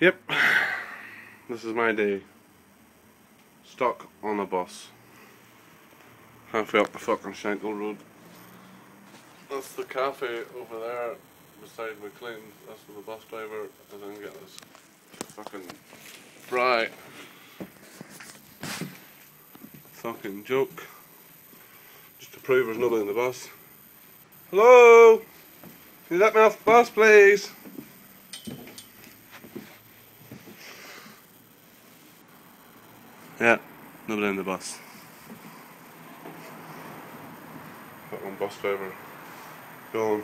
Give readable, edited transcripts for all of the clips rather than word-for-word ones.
Yep, this is my day. Stuck on a bus. Halfway up the fucking Shankill Road. That's the cafe over there beside McLean's. That's where the bus driver is going to get this fucking fry. Fucking joke. Just to prove there's nobody in the bus. Hello? Can you let me off the bus, please? Yeah, nobody in the bus. Fucking bus driver gone.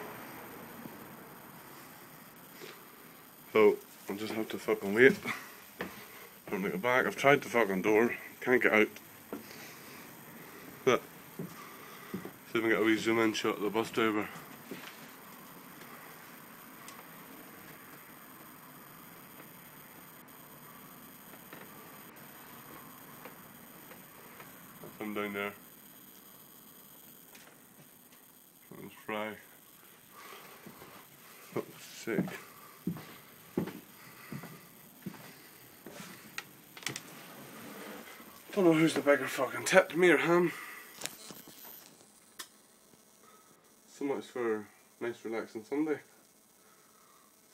So I'll just have to fucking wait for him to get back. I've tried the fucking door, can't get out. But see if I can get a wee zoom in shot of the bus driver. That's him down there. That's Fry. Oh, sick. Don't know who's the bigger fucking tit, me or him. So much for a nice relaxing Sunday.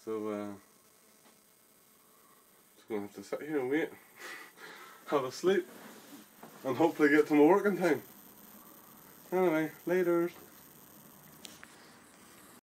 So just gonna have to sit here and wait, have a sleep, and hopefully get to my work in time. Anyway, laters.